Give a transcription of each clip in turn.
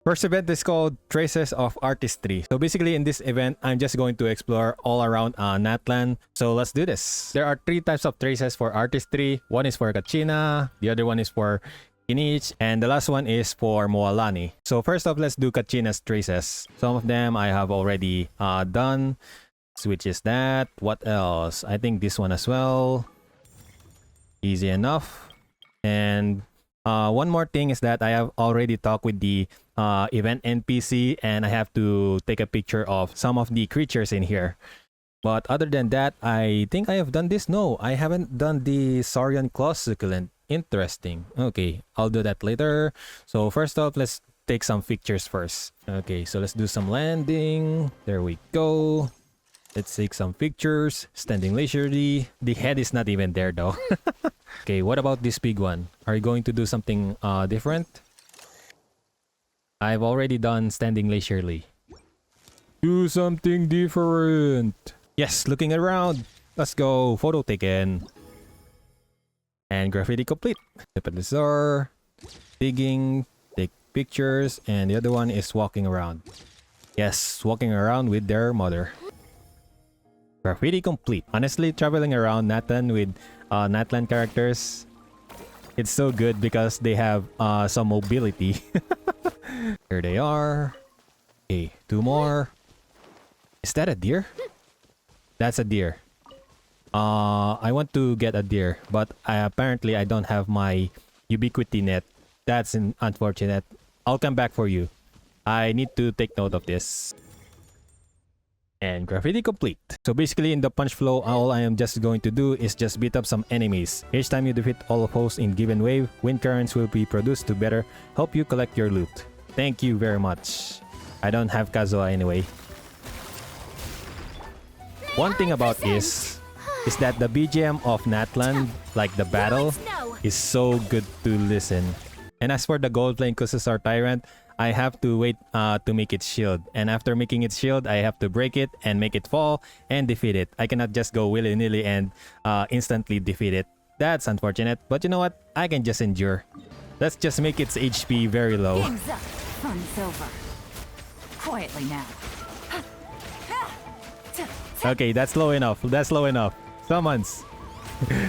First event is called Traces of Artistry. So basically in this event, I'm just going to explore all around NATLAN. So let's do this. There are 3 types of traces for artistry. One is for Kachina, the other one is for Kinich, and the last one is for Moalani. So first off, let's do Kachina's traces. Some of them I have already done. Which is that. What else? I think this one as well. Easy enough. And one more thing is that I have already talked with the event NPC, and I have to take a picture of some of the creatures in here. But other than that, I think I have done this. No, I haven't done the Saurian Claw Succulent. Interesting. Okay, I'll do that later. So first off, let's take some pictures first. Okay, so let's do some landing. There we go. Let's take some pictures. Standing leisurely. The head is not even there though. Okay, what about this big one? Are you going to do something different? I've already done standing leisurely. Do something different. Yes, looking around. Let's go. Photo taken. And graffiti complete. Step at the door. Digging. Take pictures. And the other one is walking around. Yes, walking around with their mother. Graffiti complete. Honestly, traveling around NATLAN with NATLAN characters, it's so good because they have some mobility. Here they are. Okay, 2 more. Is that a deer? That's a deer. I want to get a deer, but apparently I don't have my ubiquity net. That's unfortunate. I'll come back for you. I need to take note of this. And graffiti complete. So basically in the punch flow, all I am just going to do is just beat up some enemies. Each time you defeat all hosts in given wave, wind currents will be produced to better help you collect your loot. Thank you very much. I don't have Kazuha anyway. One thing about is that the BGM of NATLAN, like the battle, is so good to listen. And as for the gold flame Kususar Tyrant, I have to wait to make its shield. And after making its shield, I have to break it and make it fall and defeat it. I cannot just go willy-nilly and instantly defeat it. That's unfortunate, but you know what? I can just endure. Let's just make its HP very low. Game's up. Fun's over. Quietly now. Okay, that's low enough. That's low enough. Summons.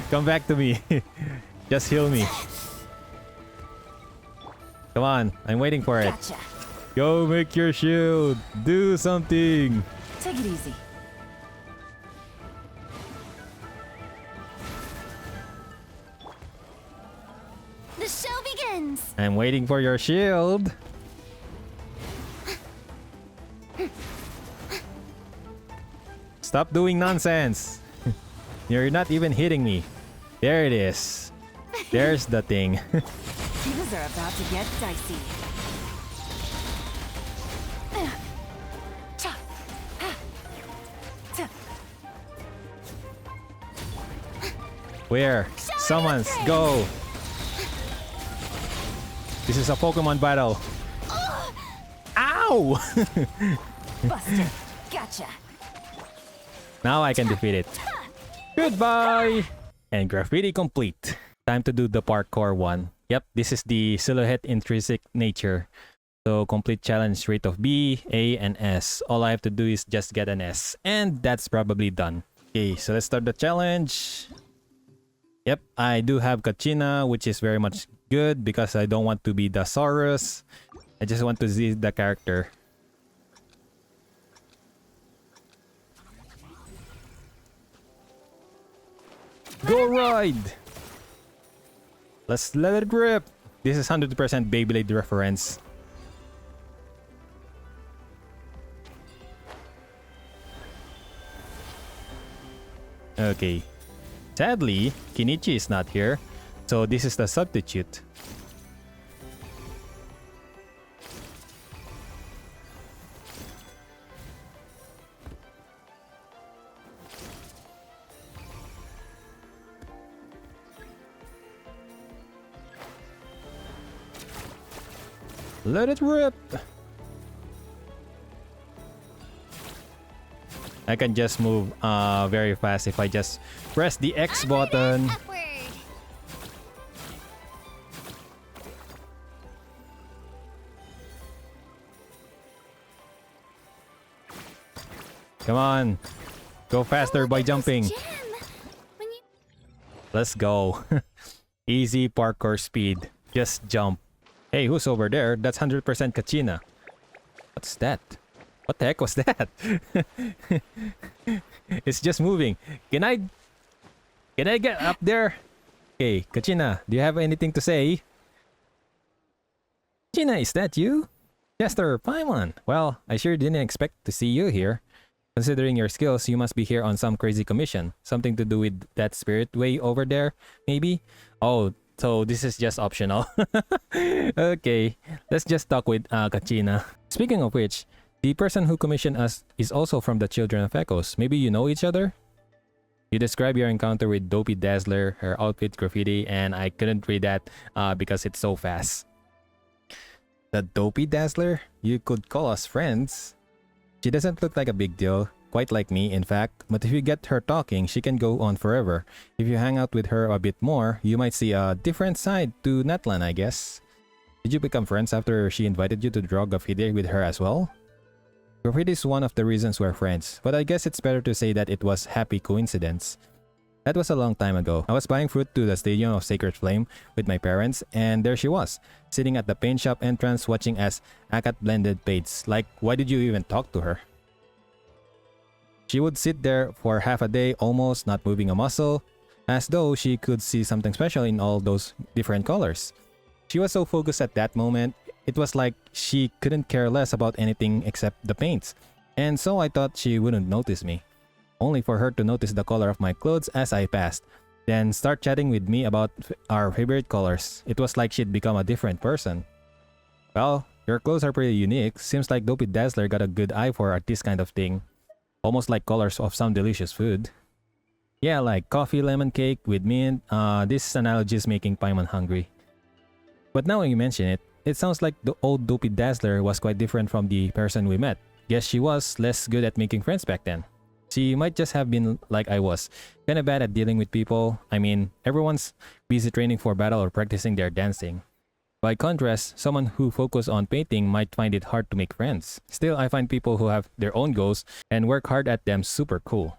Come back to me. Just heal me. Come on, I'm waiting for it. Gotcha. Go make your shield. Do something. Take it easy. The show begins. I'm waiting for your shield. Stop doing nonsense. You're not even hitting me. There it is. There's the thing. Things are about to get dicey. Where? Summons, go! This is a Pokemon battle. Ow! Buster. Gotcha. Now I can defeat it. Goodbye! And graffiti complete. Time to do the parkour one. Yep, this is the silhouette intrinsic nature. So complete challenge rate of B, A, and S. All I have to do is just get an S. And that's probably done. Okay, so let's start the challenge. Yep, I do have Kachina, which is very much good because I don't want to be the Saurus. I just want to see the character. Go ride! Let's let it rip! This is 100% Beyblade reference. Okay. Sadly, Kinichi is not here, so this is the substitute. Let it rip! I can just move very fast if I just press the X button. Upward. Come on. Go faster by jumping. Gem. When you Let's go. Easy parkour speed. Just jump. Hey, who's over there? That's 100% Kachina. What's that? What the heck was that? It's just moving. Can I get up there? Hey, Kachina, do you have anything to say? Kachina, is that you? Chester, Paimon. Well, I sure didn't expect to see you here. Considering your skills, you must be here on some crazy commission. Something to do with that spirit way over there, maybe? Oh, so this is just optional. Okay, let's just talk with Kachina. Speaking of which, the person who commissioned us is also from the Children of Echoes. Maybe you know each other? You describe your encounter with Dopey Dazzler, her outfit graffiti, and I couldn't read that because it's so fast. The Dopey Dazzler? You could call us friends. She doesn't look like a big deal, quite like me in fact, but if you get her talking, she can go on forever. If you hang out with her a bit more, you might see a different side to NATLAN, I guess. Did you become friends after she invited you to draw graffiti with her as well? Graffiti is one of the reasons we're friends, but I guess it's better to say that it was happy coincidence. That was a long time ago. I was buying fruit to the Stadium of Sacred Flame with my parents, and there she was, sitting at the paint shop entrance watching as Akat blended paints. Like, why did you even talk to her? She would sit there for half a day, almost not moving a muscle, as though she could see something special in all those different colors. She was so focused at that moment, it was like she couldn't care less about anything except the paints, and so I thought she wouldn't notice me. Only for her to notice the color of my clothes as I passed, then start chatting with me about our favorite colors. It was like she'd become a different person. Well, your clothes are pretty unique. Seems like Dopey Dazzler got a good eye for this kind of thing. Almost like colors of some delicious food. Yeah, like coffee lemon cake with mint. This analogy is making Paimon hungry. But now when you mention it, it sounds like the old Dopey Dazzler was quite different from the person we met. Guess she was less good at making friends back then. She might just have been like I was, kinda bad at dealing with people. I mean, everyone's busy training for battle or practicing their dancing. By contrast, someone who focuses on painting might find it hard to make friends. Still, I find people who have their own goals and work hard at them super cool.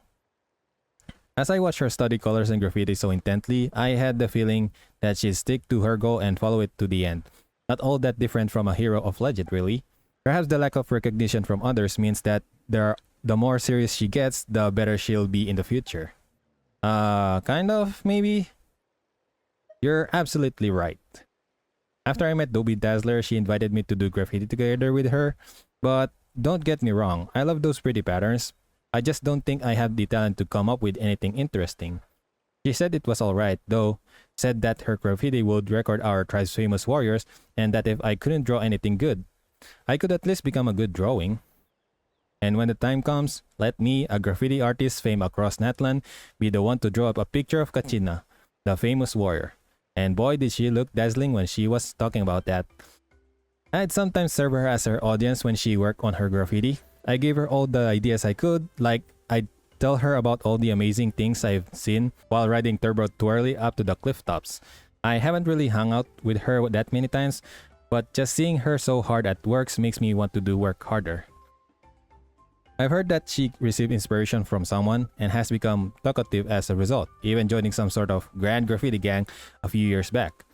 As I watched her study colors and graffiti so intently, I had the feeling that she'd stick to her goal and follow it to the end. Not all that different from a hero of legend, really. Perhaps the lack of recognition from others means that the more serious she gets, the better she'll be in the future. Kind of, maybe? You're absolutely right. After I met Dopey Dazzler, she invited me to do graffiti together with her. But don't get me wrong, I love those pretty patterns. I just don't think I have the talent to come up with anything interesting. She said it was alright, though, said that her graffiti would record our tribe's famous warriors, and that if I couldn't draw anything good, I could at least become a good drawing. And when the time comes, let me, a graffiti artist famed across NATLAN, be the one to draw up a picture of Kachina, the famous warrior. And boy did she look dazzling when she was talking about that. I'd sometimes serve her as her audience when she worked on her graffiti. I gave her all the ideas I could, like I'd tell her about all the amazing things I've seen while riding Turbo Twirly up to the cliff tops. I haven't really hung out with her that many times, but just seeing her so hard at works makes me want to do work harder. I've heard that she received inspiration from someone and has become talkative as a result, even joining some sort of grand graffiti gang a few years back.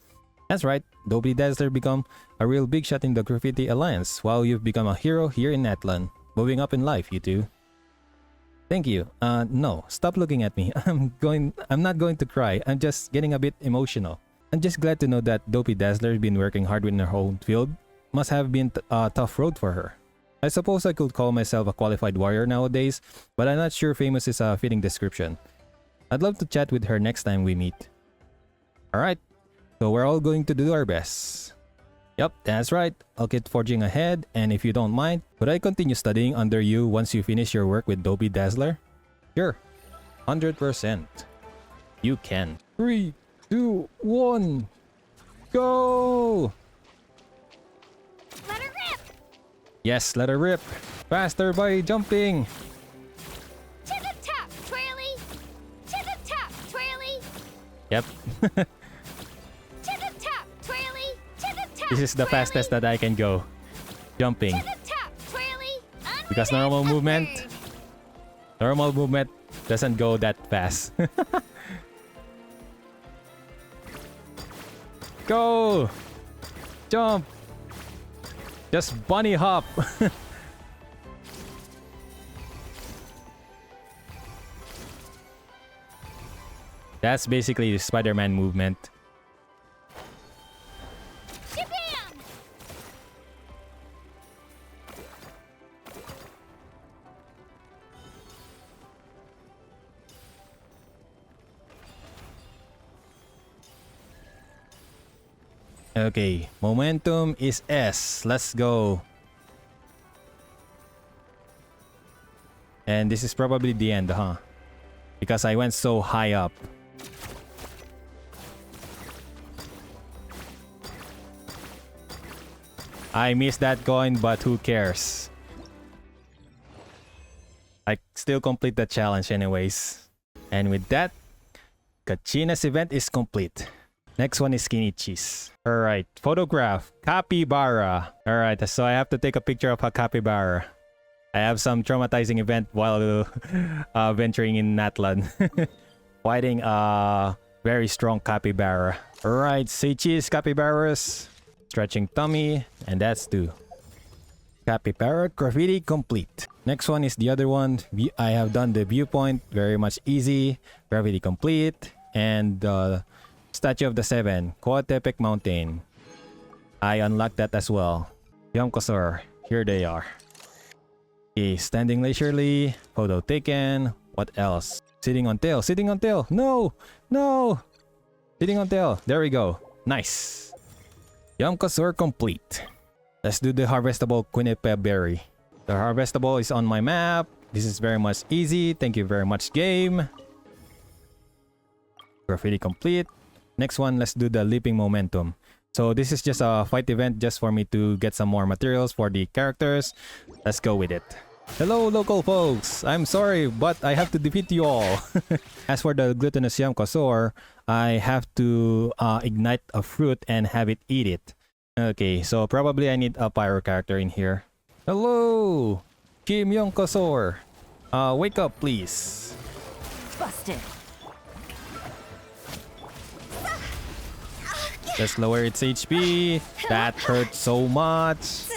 That's right, Dopey Dazzler become a real big shot in the Graffiti Alliance, while you've become a hero here in NATLAN. Moving up in life, you two. Thank you. No, stop looking at me. I'm not going to cry. I'm just getting a bit emotional. I'm just glad to know that Dopey Dazzler's been working hard in her own field. Must have been a tough road for her. I suppose I could call myself a qualified warrior nowadays, but I'm not sure famous is a fitting description. I'd love to chat with her next time we meet. Alright, so we're all going to do our best. Yup, that's right. I'll keep forging ahead, and if you don't mind, would I continue studying under you once you finish your work with Dopey Dazzler? Sure, 100%. You can. 3, 2, 1, go! Let her rip! Yes, let her rip. Faster by jumping. To the top, twirly! To the top, twirly! Yep. To the top, twirly! To the top, This is the fastest that I can go. Jumping. To the top, twirly! Because normal movement, Normal movement doesn't go that fast. Go! Jump! Just bunny hop! That's basically the Spider-Man movement. Shabam! Okay, momentum is S. Let's go. And this is probably the end, huh? Because I went so high up. I missed that coin, but who cares? I still complete the challenge anyways. And with that, Kachina's event is complete. Next one is Skinny Cheese. Alright, photograph. Capybara. Alright, so I have to take a picture of a capybara. I have some traumatizing event while venturing in NATLAN. Fighting a very strong capybara. Alright, say cheese, capybaras. Stretching tummy, and that's 2. Capybara graffiti complete. Next one is the other one. I have done the viewpoint, very much easy. Graffiti complete. And Statue of the Seven, Coatepec Mountain. I unlocked that as well. Yomkosor, here they are. Okay, standing leisurely, photo taken. What else? Sitting on tail, sitting on tail. No, no. Sitting on tail. There we go. Nice. Yomkosor complete. Let's do the harvestable Quinnipe berry. The harvestable is on my map. This is very much easy. Thank you very much, game. Graffiti complete. Next one, let's do the leaping momentum. So this is just a fight event just for me to get some more materials for the characters. Let's go with it. Hello, local folks. I'm sorry, but I have to defeat you all. As for the glutinous Yomkosor, I have to ignite a fruit and have it eat it. Okay, so probably I need a pyro character in here. Hello, Kim Yomkosor. Wake up, please. Busted. Let's lower its HP. That hurt so much.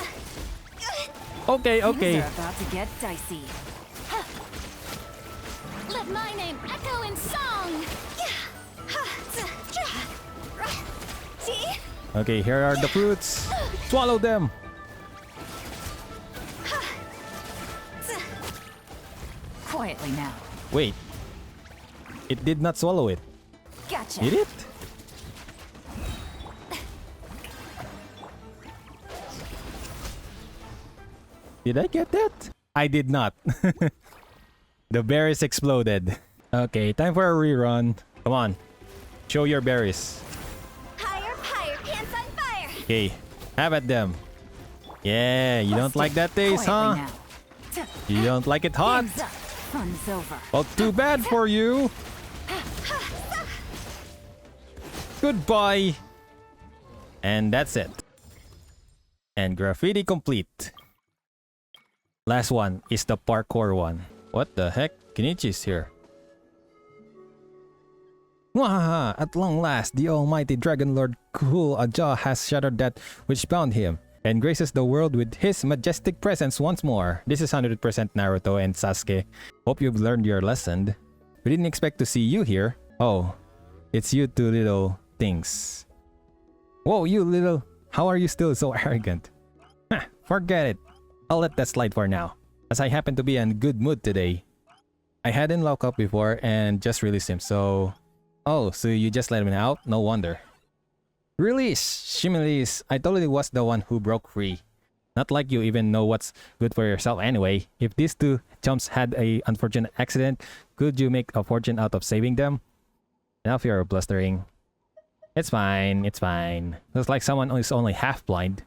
Okay, okay. Things are about to get dicey. Let my name echo in song. Okay, here are the fruits. Swallow them. Quietly now. Wait. It did not swallow it. Gotcha. Did it? Did I get that? I did not. The berries exploded. Okay, time for a rerun. Come on. Show your berries. Higher, higher, pants on fire. Okay, have at them. Yeah, you don't like that taste, huh? Quietly now. You don't like it hot? Hands up. Fun's over. Well, too bad for you. Goodbye. And that's it. And graffiti complete. Last one is the parkour one. What the heck? Kenichi's here. Wahaha! At long last, the almighty Dragon Lord Cool Aja has shattered that which bound him, and graces the world with his majestic presence once more. This is 100% Naruto and Sasuke. Hope you've learned your lesson. We didn't expect to see you here. Oh, it's you two little things. Whoa, you little... How are you still so arrogant? Heh, forget it. I'll let that slide for now, as I happen to be in good mood today. I hadn't locked up before and just released him, so... Oh, so you just let him out? No wonder. Release! Shimilise, I totally was the one who broke free. Not like you even know what's good for yourself anyway. If these two chumps had a unfortunate accident, could you make a fortune out of saving them? Enough you're blustering. It's fine, it's fine. Looks like someone is only half blind.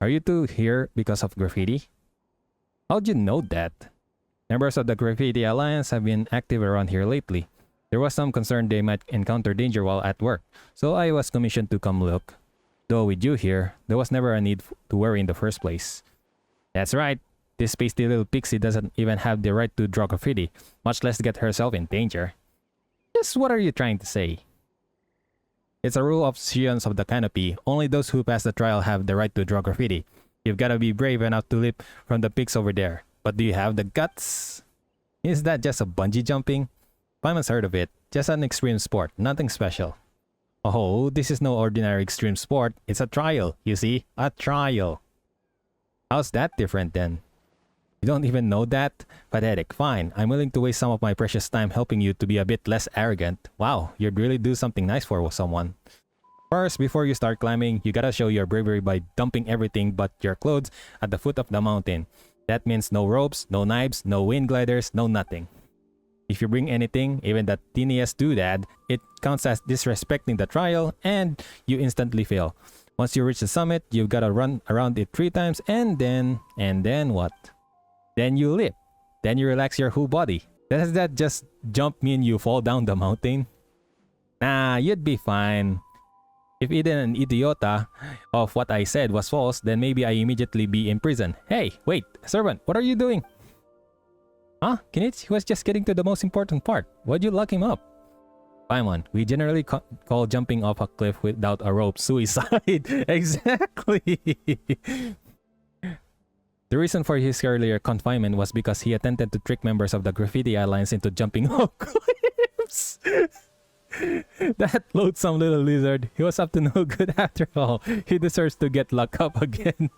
Are you two here because of graffiti? How'd you know that? Members of the Graffiti Alliance have been active around here lately. There was some concern they might encounter danger while at work, so I was commissioned to come look. Though with you here, there was never a need to worry in the first place. That's right. This pasty little pixie doesn't even have the right to draw graffiti, much less get herself in danger. Just what are you trying to say? It's a rule of Scions of the Canopy. Only those who pass the trial have the right to draw graffiti. You've gotta be brave enough to leap from the peaks over there. But do you have the guts? Is that just a bungee jumping? Paimon's heard of it. Just an extreme sport, nothing special. Oh, this is no ordinary extreme sport. It's a trial, you see? A trial. How's that different then? You don't even know that? Pathetic. Fine, I'm willing to waste some of my precious time helping you to be a bit less arrogant. Wow, you'd really do something nice for someone. First, before you start climbing, you gotta show your bravery by dumping everything but your clothes at the foot of the mountain. That means no ropes, no knives, no wind gliders, no nothing. If you bring anything, even the teeniest doodad, it counts as disrespecting the trial and you instantly fail. Once you reach the summit, you've gotta run around it 3 times and then what? Then you leap. Then you relax your whole body. Does that just jump mean you fall down the mountain? Nah, you'd be fine. If even an idiota of what I said was false, then maybe I immediately be in prison. Hey, wait, servant, what are you doing? Huh? He was just getting to the most important part. Why'd you lock him up? Paimon, we generally call jumping off a cliff without a rope suicide. Exactly. The reason for his earlier confinement was because he attempted to trick members of the Graffiti Alliance into jumping off cliffs. That loathsome little lizard. He was up to no good after all. He deserves to get locked up again.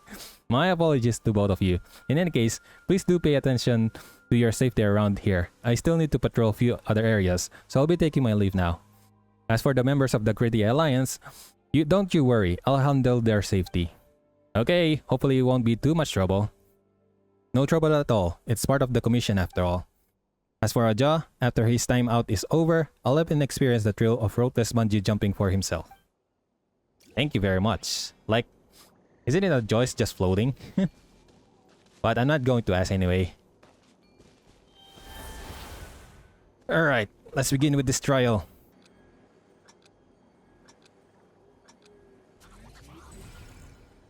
My apologies to both of you. In any case, please do pay attention to your safety around here. I still need to patrol a few other areas, so I'll be taking my leave now. As for the members of the Graffiti Alliance, don't you worry. I'll handle their safety. Okay, hopefully it won't be too much trouble. No trouble at all. It's part of the commission after all. As for Aja, after his time out is over, I'll let him experience the thrill of ropeless bungee jumping for himself. Thank you very much. Like, isn't it a Joyce just floating? But I'm not going to ask anyway. Alright, let's begin with this trial.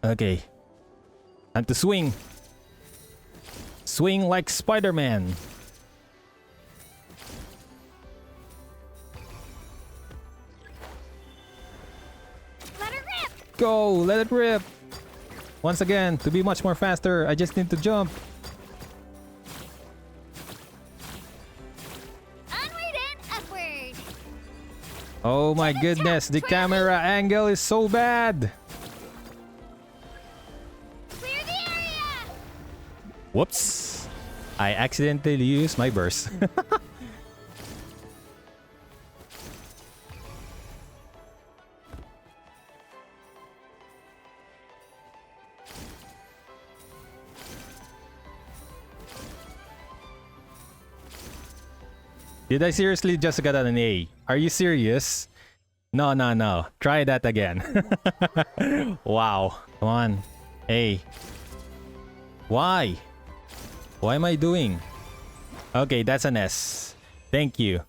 Okay. Time to swing. Swing like Spider-Man. Let it rip! Go, let it rip. Once again, to be much more faster, I just need to jump. Onward and upward! Oh my goodness, the camera angle is so bad. Clear the area! Whoops. I accidentally used my burst. Did I seriously just get an A? Are you serious? No, no, no. Try that again. Wow. Come on. A. Why? Why am I doing? Okay, that's an S. Thank you.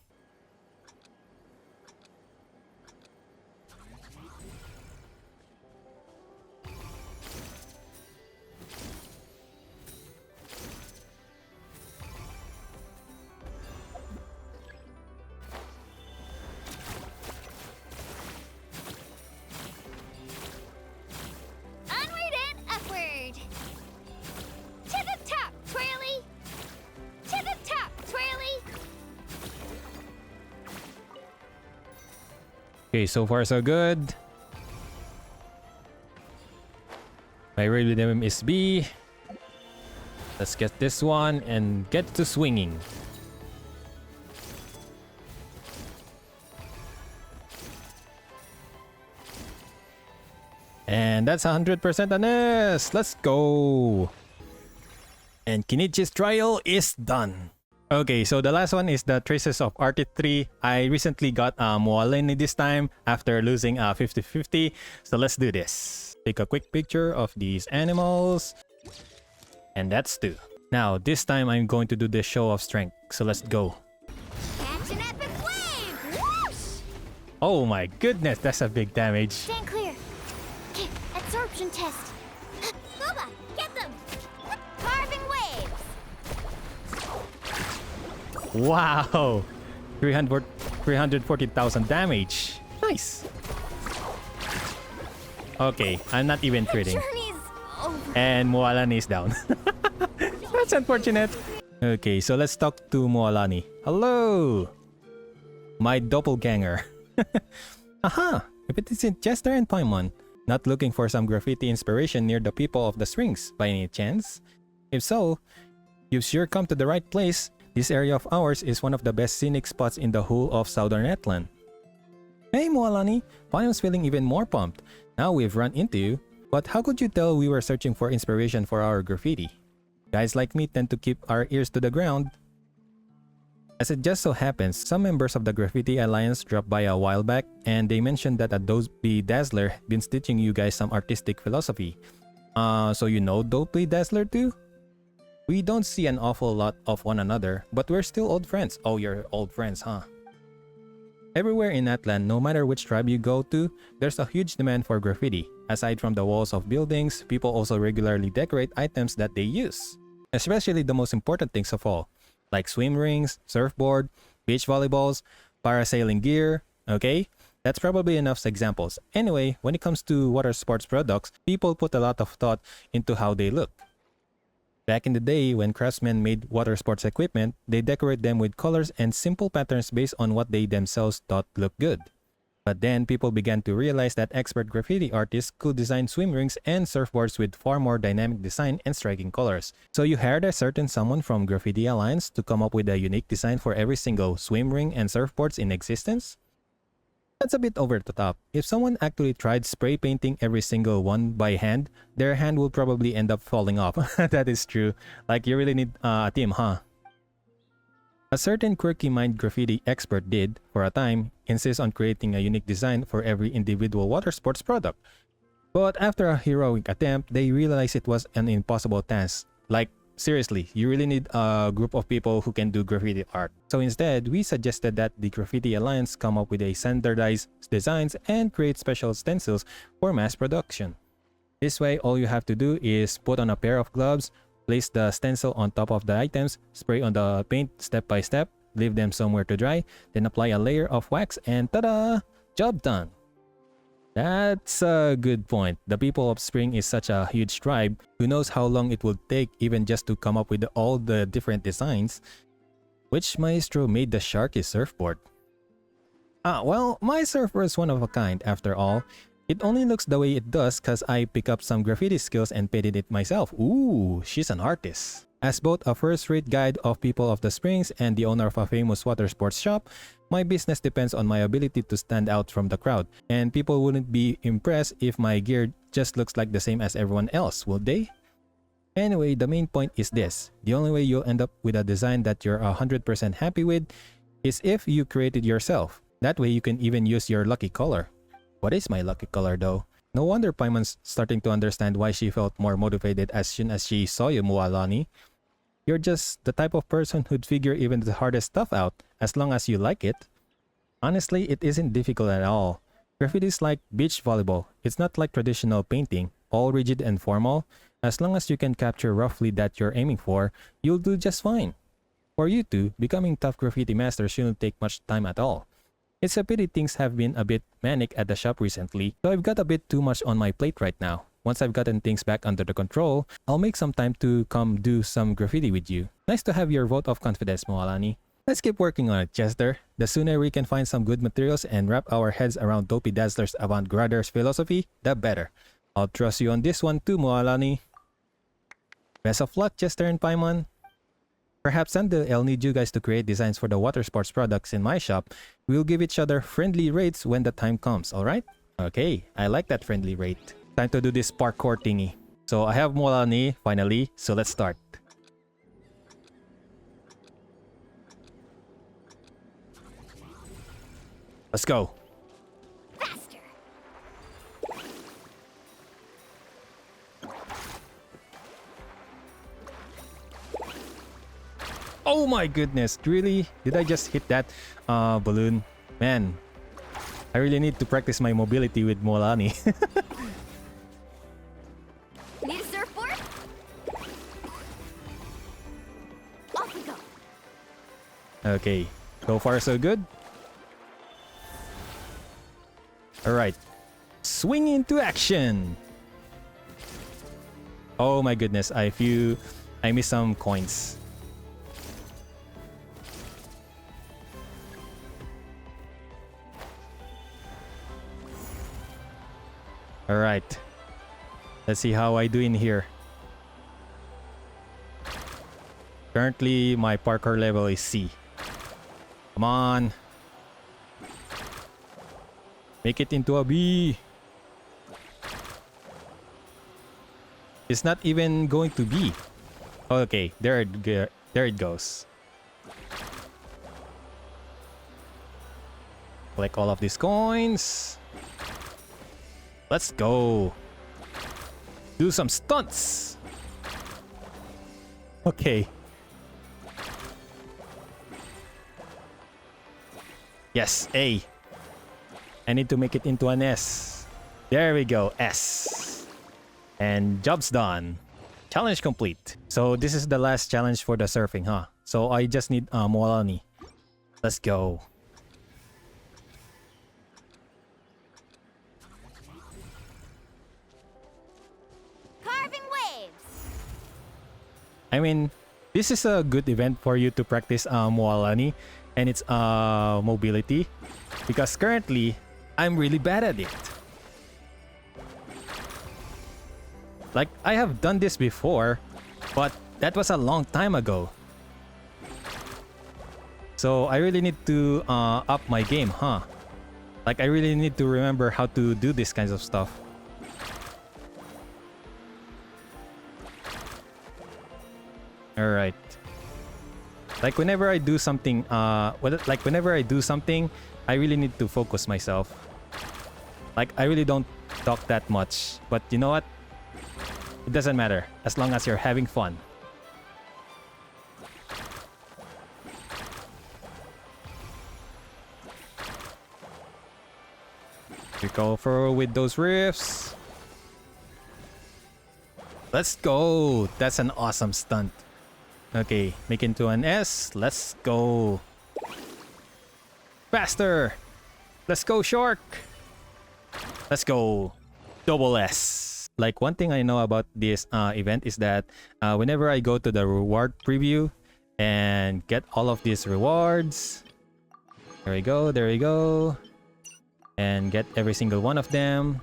Onward and upward! To the top, Twirly! To the top, Twirly! Okay, so far so good. My rhythm is B. Let's get this one and get to swinging. And that's 100% an S. Let's go. And Kinichi's trial is done. Okay, so the last one is the Traces of Artistry. I recently got Moaleni this time after losing 50-50. So let's do this. Take a quick picture of these animals. And that's 2. Now, this time I'm going to do the show of strength. So let's go. Catch an epic wave! Whoosh! Oh my goodness, that's a big damage. Stand clear. Okay, absorption test. Boba, get them! Carving wave! Wow! 340,000 damage. Nice! Okay, I'm not even critting. Journey's over. And Moalani is down. That's unfortunate. Okay, so let's talk to Moalani. Hello! My doppelganger. Aha! If it isn't Chester and Paimon, not looking for some graffiti inspiration near the people of the Springs by any chance? If so, you've sure come to the right place. This area of ours is one of the best scenic spots in the whole of Southern NATLAN. Hey Moalani, Paimon's feeling even more pumped. Now we've run into you, but how could you tell we were searching for inspiration for our graffiti? Guys like me tend to keep our ears to the ground. As it just so happens, some members of the Graffiti Alliance dropped by a while back, and they mentioned that Adobe Dazzler been teaching you guys some artistic philosophy. So you know Adobe Dazzler too? We don't see an awful lot of one another, but we're still old friends. Oh, you're old friends, huh? Everywhere in NATLAN, no matter which tribe you go to, there's a huge demand for graffiti. Aside from the walls of buildings, people also regularly decorate items that they use. Especially the most important things of all, like swim rings, surfboard, beach volleyballs, parasailing gear, okay? That's probably enough examples. Anyway, when it comes to water sports products, people put a lot of thought into how they look. Back in the day, when craftsmen made water sports equipment, they decorate them with colors and simple patterns based on what they themselves thought looked good. But then people began to realize that expert graffiti artists could design swim rings and surfboards with far more dynamic design and striking colors. So you hired a certain someone from Graffiti Alliance to come up with a unique design for every single swim ring and surfboards in existence? That's a bit over the top. If someone actually tried spray painting every single one by hand, their hand will probably end up falling off. That is true. Like you really need a team, huh? A certain quirky mind graffiti expert did, for a time, insist on creating a unique design for every individual water sports product. But after a heroic attempt, they realized it was an impossible task. Like, seriously, you really need a group of people who can do graffiti art. So instead, we suggested that the Graffiti Alliance come up with a standardized designs and create special stencils for mass production. This way, all you have to do is put on a pair of gloves, place the stencil on top of the items, spray on the paint step by step, leave them somewhere to dry, then apply a layer of wax and ta-da! Job done! That's a good point. The people of Spring is such a huge tribe. Who knows how long it will take even just to come up with all the different designs. Which maestro made the Sharky surfboard? Well, my surfboard is one of a kind after all. It only looks the way it does cause I picked up some graffiti skills and painted it myself. Ooh, she's an artist. As both a first-rate guide of people of the Springs and the owner of a famous water sports shop, my business depends on my ability to stand out from the crowd, and people wouldn't be impressed if my gear just looks like the same as everyone else, would they? Anyway, the main point is this. The only way you'll end up with a design that you're 100% happy with is if you create it yourself. That way you can even use your lucky color. What is my lucky color though? No wonder Paimon's starting to understand why she felt more motivated as soon as she saw you, Moalani. You're just the type of person who'd figure even the hardest stuff out as long as you like it. Honestly, it isn't difficult at all. Graffiti is like beach volleyball. It's not like traditional painting, all rigid and formal. As long as you can capture roughly that you're aiming for, you'll do just fine. For you two, becoming tough graffiti master shouldn't take much time at all. It's a pity things have been a bit manic at the shop recently, so I've got a bit too much on my plate right now. Once I've gotten things back under the control, I'll make some time to come do some graffiti with you. Nice to have your vote of confidence, Moalani. Let's keep working on it, Chester. The sooner we can find some good materials and wrap our heads around Dopey Dazzler's avant-garde philosophy, the better. I'll trust you on this one too, Moalani. Best of luck, Chester and Paimon. Perhaps someday I'll need you guys to create designs for the water sports products in my shop. We'll give each other friendly rates when the time comes, alright? Okay, I like that friendly rate. Time to do this parkour thingy. So I have Moalani finally, so let's start. Let's go. Faster. Oh my goodness, really? Did I just hit that balloon? Man, I really need to practice my mobility with Moalani. Need a surfboard? Off we go. Okay, so far so good. Alright, swing into action. Oh my goodness, I missed some coins. Alright, let's see how I do in here. Currently, my parkour level is C. Come on. Make it into a B. It's not even going to be. Okay, there it goes. Collect all of these coins. Let's go. Do some stunts. Okay. Yes, A. I need to make it into an S. There we go, S. And job's done. Challenge complete. So this is the last challenge for the surfing, huh? So I just need Moalani. Let's go. Carving waves. I mean, this is a good event for you to practice Moalani and its mobility. Because currently, I'm really bad at it. Like, I have done this before, but that was a long time ago. So I really need to up my game, huh? Like, I really need to remember how to do these kinds of stuff. Alright. Like, whenever I do something, I really need to focus myself. Like, I really don't talk that much. But you know what? It doesn't matter, as long as you're having fun. We go for with those riffs. Let's go! That's an awesome stunt. Okay, make it into an S. Let's go. Faster! Let's go, shark! Let's go. Double S. Like, one thing I know about this event is that whenever I go to the reward preview and get all of these rewards, there we go, and get every single one of them,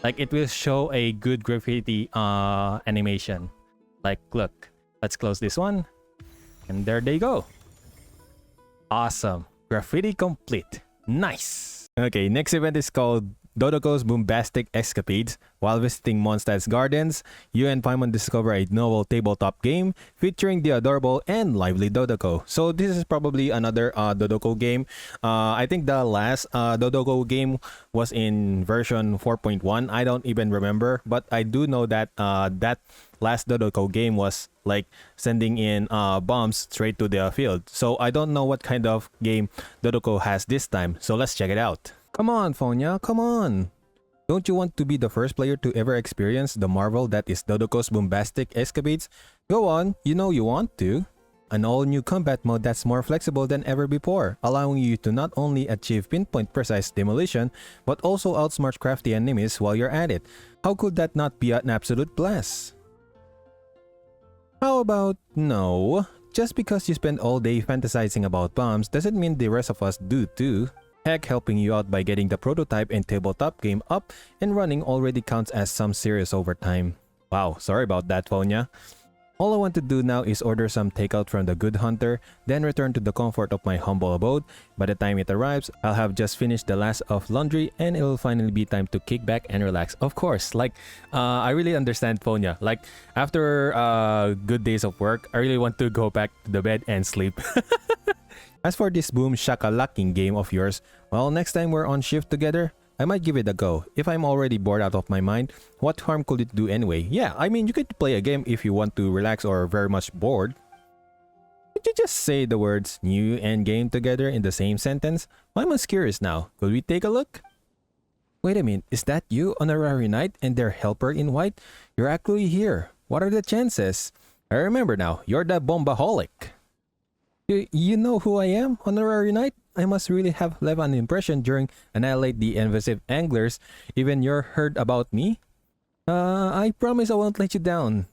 like, it will show a good graffiti animation. Like, look, let's close this one, and there they go. Awesome. Graffiti complete. Nice. Okay, next event is called Dodoco's Bombastic Escapades. While visiting Mondstadt's gardens, you and Paimon discover a novel tabletop game featuring the adorable and lively Dodoco. So this is probably another Dodoco game. I think the last Dodoco game was in version 4.1. I don't even remember, but I do know that that last Dodoco game was like sending in bombs straight to the field. So I don't know what kind of game Dodoco has this time. So let's check it out. Come on, Fonya, come on! Don't you want to be the first player to ever experience the marvel that is Dodoco's Bombastic Escapades? Go on, you know you want to. An all-new combat mode that's more flexible than ever before, allowing you to not only achieve pinpoint precise demolition, but also outsmart crafty enemies while you're at it. How could that not be an absolute blast? How about no? Just because you spend all day fantasizing about bombs doesn't mean the rest of us do too. Heck, helping you out by getting the prototype and tabletop game up and running already counts as some serious overtime. Wow, sorry about that, Fonya. All I want to do now is order some takeout from the Good Hunter, then return to the comfort of my humble abode. By the time it arrives, I'll have just finished the last of laundry and it'll finally be time to kick back and relax. Of course, like, I really understand Fonya. Like, after good days of work, I really want to go back to the bed and sleep. As for this boom shakalacking game of yours, well, next time we're on shift together, I might give it a go. If I'm already bored out of my mind, what harm could it do anyway? Yeah, I mean, you could play a game if you want to relax or very much bored. Could you just say the words new and game together in the same sentence? I'm just curious now. Could we take a look? Wait a minute, is that you, Honorary Knight, and their helper in white? You're actually here. What are the chances? I remember now, you're the bombaholic. You know who I am, Honorary Knight? I must really have left an impression during Annihilate the Invasive Anglers. Even you heard about me? I promise I won't let you down.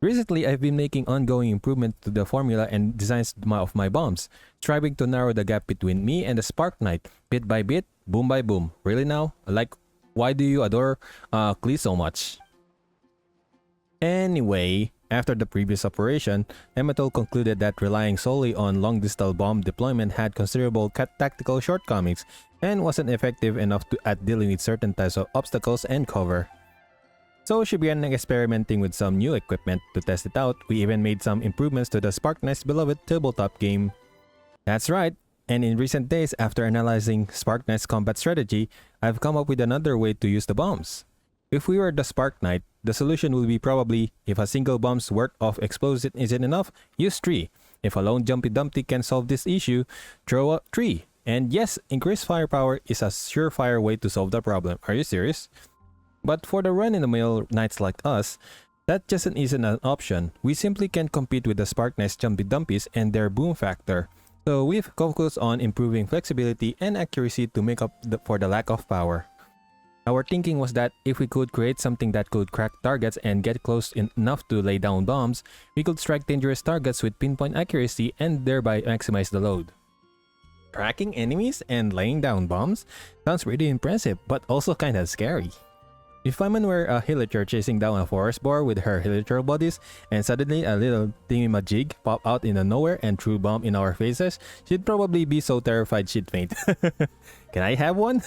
Recently, I've been making ongoing improvements to the formula and designs of my bombs, striving to narrow the gap between me and the Spark Knight, bit by bit, boom by boom. Really now? Like, why do you adore Klee so much? Anyway, after the previous operation, Emetol concluded that relying solely on long-distance bomb deployment had considerable tactical shortcomings and wasn't effective enough at dealing with certain types of obstacles and cover. So she began experimenting with some new equipment. To test it out, we even made some improvements to the Spark Knight's beloved tabletop game. That's right, and in recent days, after analyzing Spark Knight's combat strategy, I've come up with another way to use the bombs. If we were the Spark Knight, the solution will be probably, if a single bomb's worth of explosive isn't enough, use 3. If a lone Jumpy Dumpty can solve this issue, throw a 3. And yes, increased firepower is a surefire way to solve the problem. Are you serious? But for the run-in-the-mill knights like us, that just isn't an option. We simply can't compete with the Spark Knight's Jumpy Dumpies and their boom factor. So we've focused on improving flexibility and accuracy to make up for the lack of power. Our thinking was that if we could create something that could crack targets and get close enough to lay down bombs, we could strike dangerous targets with pinpoint accuracy and thereby maximize the load. Tracking enemies and laying down bombs sounds pretty impressive, but also kinda scary. If Paimon were a Hilichurl chasing down a forest boar with her Hilichurl buddies, and suddenly a little thingamajig popped out in the nowhere and threw bomb in our faces, she'd probably be so terrified she'd faint. Can I have one?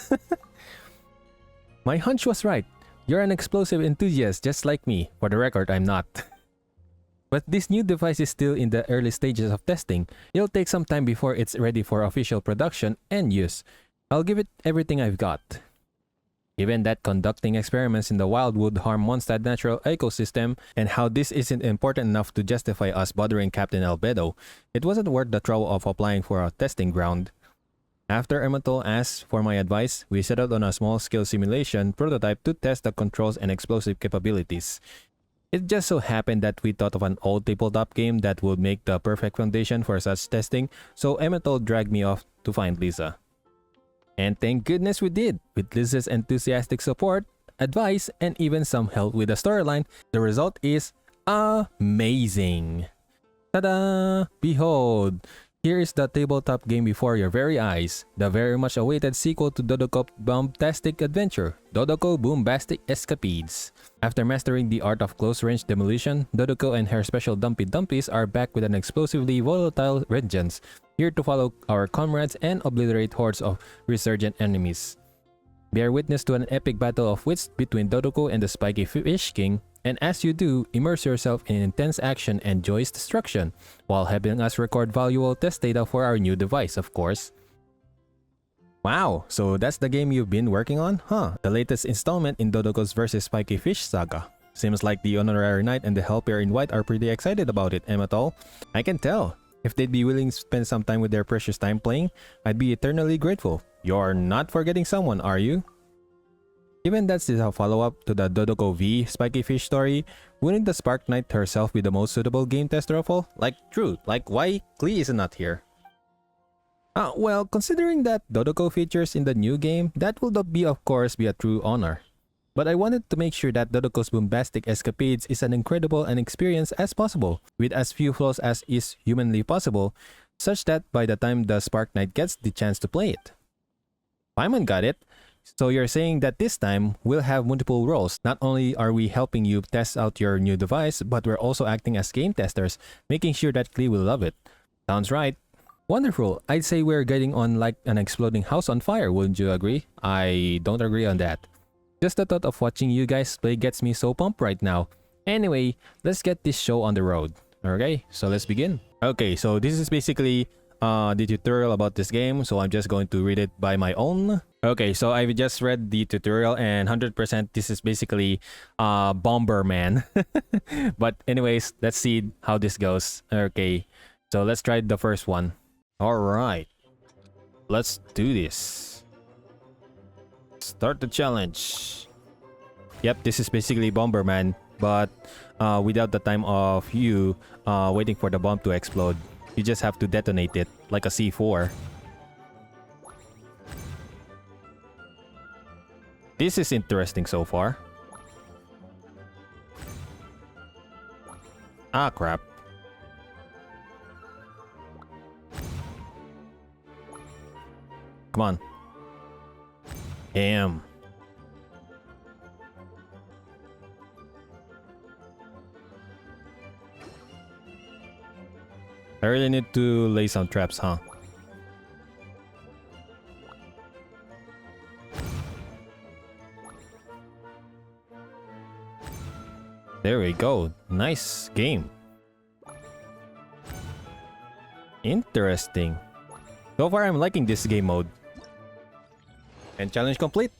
My hunch was right. You're an explosive enthusiast just like me. For the record, I'm not. But this new device is still in the early stages of testing. It'll take some time before it's ready for official production and use. I'll give it everything I've got. Given that conducting experiments in the wild would harm Mondstadt's natural ecosystem, and how this isn't important enough to justify us bothering Captain Albedo, it wasn't worth the trouble of applying for a testing ground. After Emetol asked for my advice, we settled on a small-scale simulation prototype to test the controls and explosive capabilities. It just so happened that we thought of an old tabletop game that would make the perfect foundation for such testing, so Emetol dragged me off to find Lisa. And thank goodness we did! With Lisa's enthusiastic support, advice, and even some help with the storyline, the result is amazing! Ta-da! Behold! Here is the tabletop game before your very eyes, the very much awaited sequel to Dodoko's bombastic adventure, Dodoko Boombastic Escapades. After mastering the art of close-range demolition, Dodoko and her special Dumpy Dumpies are back with an explosively volatile vengeance, here to follow our comrades and obliterate hordes of resurgent enemies. Bear witness to an epic battle of wits between Dodoko and the Spiky Fish King, and as you do, immerse yourself in intense action and joyous destruction, while helping us record valuable test data for our new device, of course. Wow, so that's the game you've been working on, huh? The latest installment in Dodoko's vs Spiky Fish saga. Seems like the Honorary Knight and the Helper in White are pretty excited about it, Emetol. I can tell. If they'd be willing to spend some time with their precious time playing, I'd be eternally grateful. You're not forgetting someone, are you? Given that's a follow-up to the Dodoko V Spiky Fish story, wouldn't the Spark Knight herself be the most suitable game tester of all? Like, true, like why Klee is not here? Well, considering that Dodoko features in the new game, that will of course be a true honor. But I wanted to make sure that Dodoko's bombastic escapades is an incredible and experience as possible, with as few flaws as is humanly possible, such that by the time the Spark Knight gets the chance to play it. Paimon got it. So you're saying that this time, we'll have multiple roles. Not only are we helping you test out your new device, but we're also acting as game testers, making sure that Klee will love it. Sounds right. Wonderful. I'd say we're getting on like an exploding house on fire, wouldn't you agree? I don't agree on that. Just the thought of watching you guys play gets me so pumped right now. Anyway, let's get this show on the road. Okay, so let's begin. Okay, so this is basically the tutorial about this game, so I'm just going to read it by my own. Okay, so I've just read the tutorial and 100% this is basically Bomberman. But anyways, let's see how this goes. Okay, so let's try the first one. Alright, let's do this. Start the challenge. Yep, this is basically Bomberman, but without the time of you waiting for the bomb to explode. You just have to detonate it like a C4. This is interesting so far. Ah, crap. Come on. Damn. I really need to lay some traps, huh? There we go. Nice game. Interesting. So far, I'm liking this game mode. And challenge complete.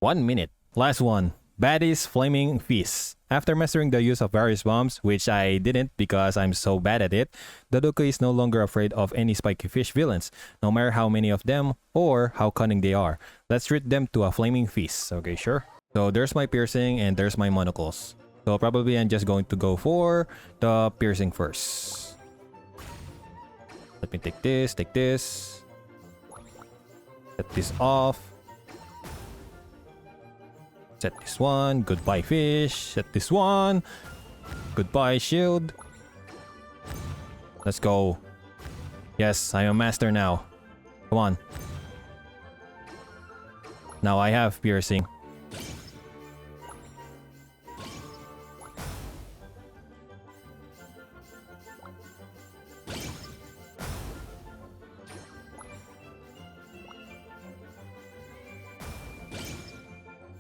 1 minute. Last one. Baddies Flaming Feast. After mastering the use of various bombs, which I didn't because I'm so bad at it, Dodoka is no longer afraid of any spiky fish villains, no matter how many of them or how cunning they are. Let's treat them to a flaming feast. Okay, sure. So there's my piercing and there's my monocles. So probably I'm just going to go for the piercing first. Let me take this, set this off. Set this one. Goodbye fish. Set this one. Goodbye shield. Let's go. Yes, I am a master now. Come on. Now I have piercing.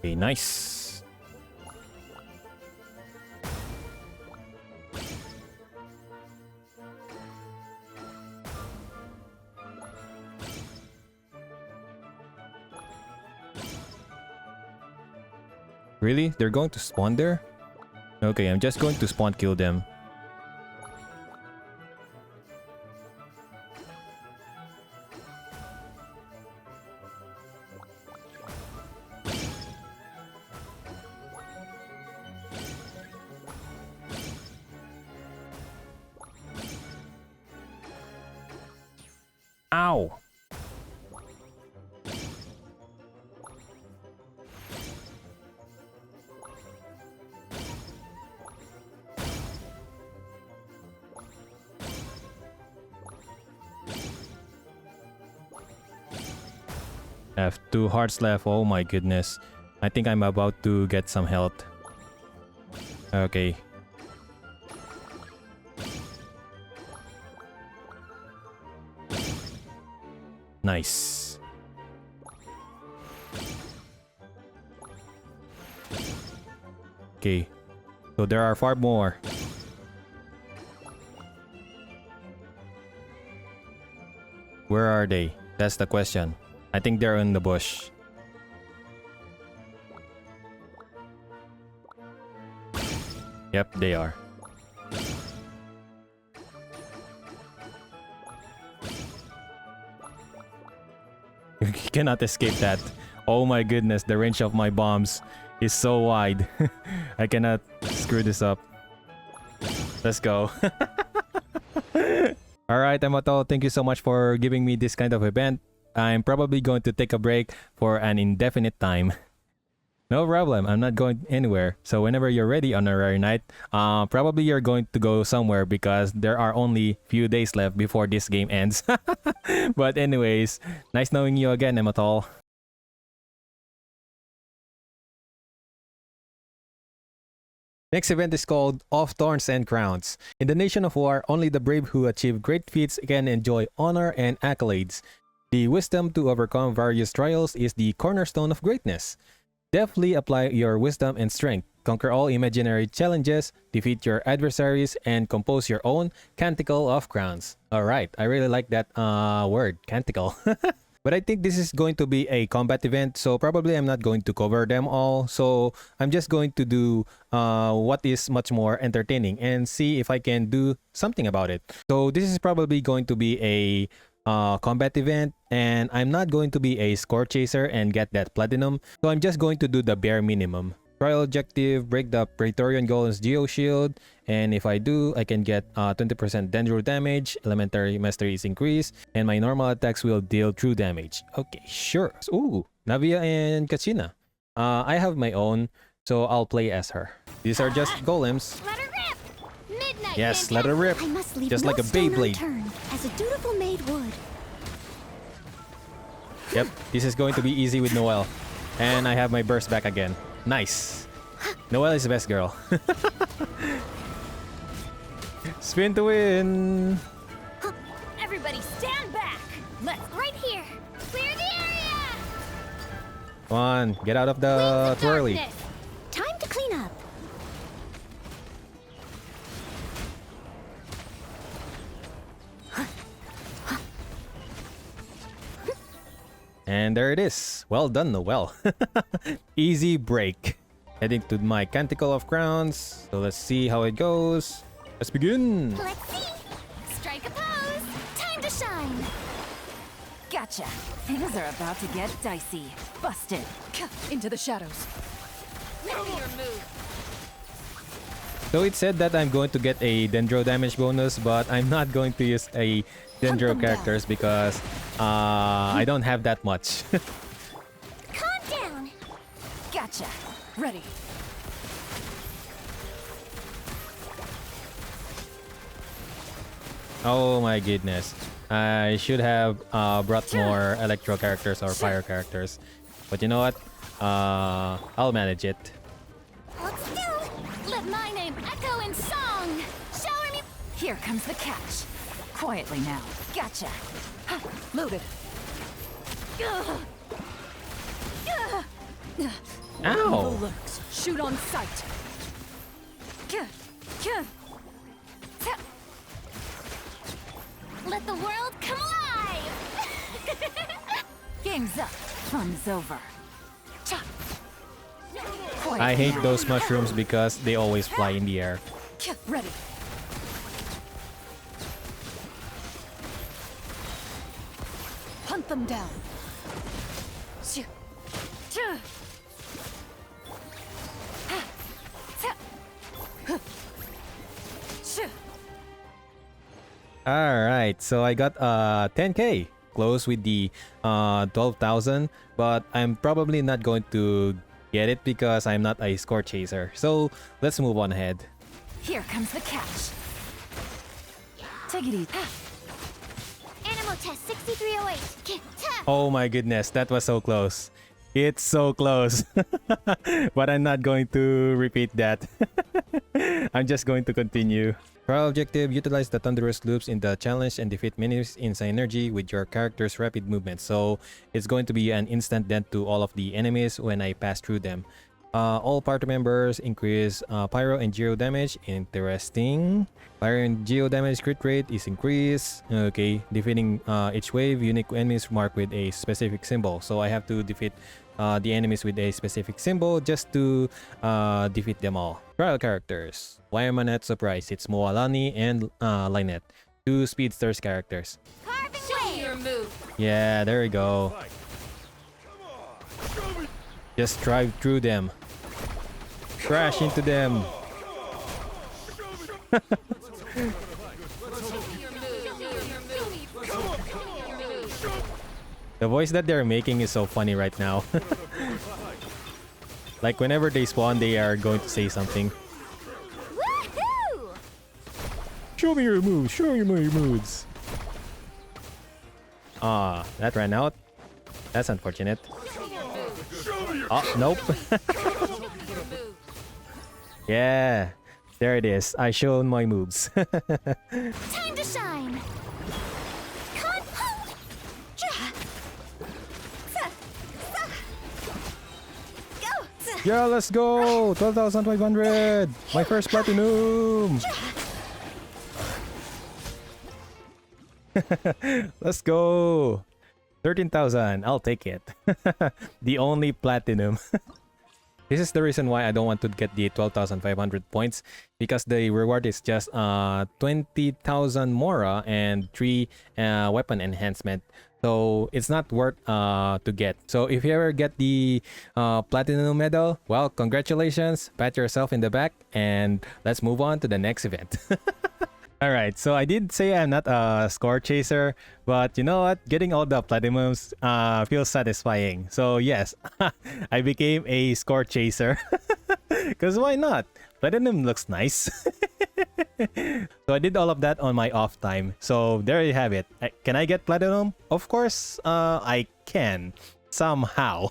Okay, nice. Really? They're going to spawn there? Okay, I'm just going to spawn kill them. Ow! I have 2 hearts left. Oh my goodness. I think I'm about to get some health. Okay. Nice. Okay. So there are 5 more. Where are they? That's the question. I think they're in the bush. Yep, they are. You cannot escape that. Oh my goodness, the range of my bombs is so wide. I cannot screw this up. Let's go. Alright, Amato, thank you so much for giving me this kind of event. I'm probably going to take a break for an indefinite time. No problem, I'm not going anywhere. So whenever you're ready on a rare night, probably you're going to go somewhere because there are only few days left before this game ends. But anyways, nice knowing you again, Ematol. Next event is called Of Thorns and Crowns. In the Nation of War, only the brave who achieve great feats can enjoy honor and accolades. The wisdom to overcome various trials is the cornerstone of greatness. Deftly apply your wisdom and strength, conquer all imaginary challenges, defeat your adversaries, and compose your own Canticle of Crowns. Alright, I really like that word, Canticle. But I think this is going to be a combat event, so probably I'm not going to cover them all. So I'm just going to do what is much more entertaining and see if I can do something about it. So this is probably going to be a combat event, and I'm not going to be a score chaser and get that platinum, so I'm just going to do the bare minimum. Trial objective, break the Praetorian Golem's Geo Shield, And if I do, I can get 20% Dendro damage, elementary mastery is increased, and my normal attacks will deal true damage. Okay, sure. Ooh, Navia and Kachina. I have my own, so I'll play as her. These are just golems. Let her rip! Midnight Yes, Phantom. let her rip. I must leave Just no like a stone Beyblade. unturned, as a dutiful maid would. Yep, this is going to be easy with Noelle. And I have my burst back again. Nice. Noelle is the best girl. Spin to win. Everybody stand back! Let's right here! Clear the area! Come on, get out of the twirly. Darkness. Time to clean up. And there it is. Well done, Noelle. Easy break. Heading to my Canticle of Crowns. So let's see how it goes. Let's begin. Let's see! Strike a pose! Time to shine! Gotcha. Things are about to get dicey. Busted. Into the shadows. So it said that I'm going to get a Dendro damage bonus, but I'm not going to use a Dendro characters because I don't have that much. Calm down! Gotcha. Ready. Oh my goodness. I should have brought more electro characters or fire characters. But you know what? I'll manage it. Hold still! Let my name echo in song! Shower me! Here comes the catch. Quietly now. Gotcha. Ha, loaded. Ugh. Ugh. Ow! Lurks. Shoot on sight. Gah, gah. Ta- Let the world come alive! Game's up. Fun's over. Cha. I hate now. those mushrooms because they always fly in the air. Gah, ready. Hunt them down. Shoo. Cha. Ha. Ta. Huh. Shoo. Alright, so I got 10k. Close with the 12,000. But I'm probably not going to get it because I'm not a score chaser. So let's move on ahead. Here comes the catch. Take it easy. Ha. Animal test 6308. Ta. Oh my goodness, that was so close. It's so close. But I'm not going to repeat that. I'm just going to continue. Trial objective, utilize the thunderous loops in the challenge and defeat minions in synergy with your character's rapid movement. So it's going to be an instant dent to all of the enemies when I pass through them. All party members increase pyro and geo damage. Interesting. Pyro and geo damage crit rate is increased. Okay, defeating each wave, unique enemies marked with a specific symbol. So I have to defeat the enemies with a specific symbol just to defeat them all. Trial characters. Why am I not surprised? It's Moalani and Lynette. Two speedsters characters. Carving wave! Yeah, there we go. Just drive through them. Crash into them. The voice that they're making is so funny right now. Like whenever they spawn, they are going to say something. Woohoo! Show me your moves. Show me your moves. Ah, that ran out. That's unfortunate. Oh, nope. Yeah, there it is. I shown my moves. Time to shine! Con- Ja. Sa. Sa. Go! Sa. Yeah, let's go. 12,500. My first platinum. Let's go. 13,000. I'll take it. The only platinum. This is the reason why I don't want to get the 12,500 points, because the reward is just 20,000 Mora and 3 weapon enhancement. So it's not worth to get. So if you ever get the platinum medal, well, congratulations, pat yourself in the back, and let's move on to the next event. All right, so I did say I'm not a score chaser, but you know what? Getting all the platinums feels satisfying. So yes, I became a score chaser. Because why not? Platinum looks nice. So I did all of that on my off time. So there you have it. Can I get platinum? Of course, I can. Somehow.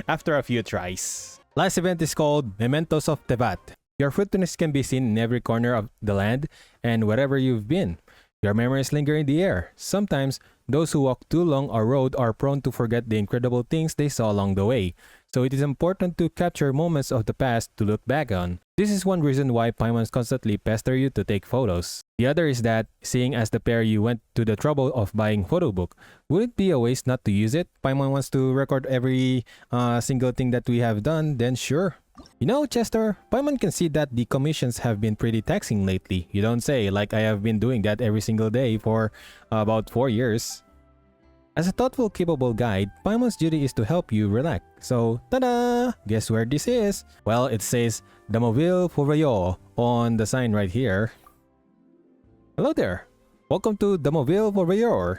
After a few tries. Last event is called Mementos of Tevat. Your fruitfulness can be seen in every corner of the land and wherever you've been. Your memories linger in the air. Sometimes, those who walk too long a road are prone to forget the incredible things they saw along the way. So it is important to capture moments of the past to look back on. This is one reason why Paimons constantly pester you to take photos. The other is that, seeing as the pair you went to the trouble of buying photo book, would it be a waste not to use it? Paimon wants to record every single thing that we have done, then sure. You know, Chester, Paimon can see that the commissions have been pretty taxing lately. You don't say, like I have been doing that every single day for about 4 years. As a thoughtful, capable guide, Paimon's duty is to help you relax. So, tada! Guess where this is? Well, it says Damoville Fourreau on the sign right here. Hello there! Welcome to Damoville Fourreau.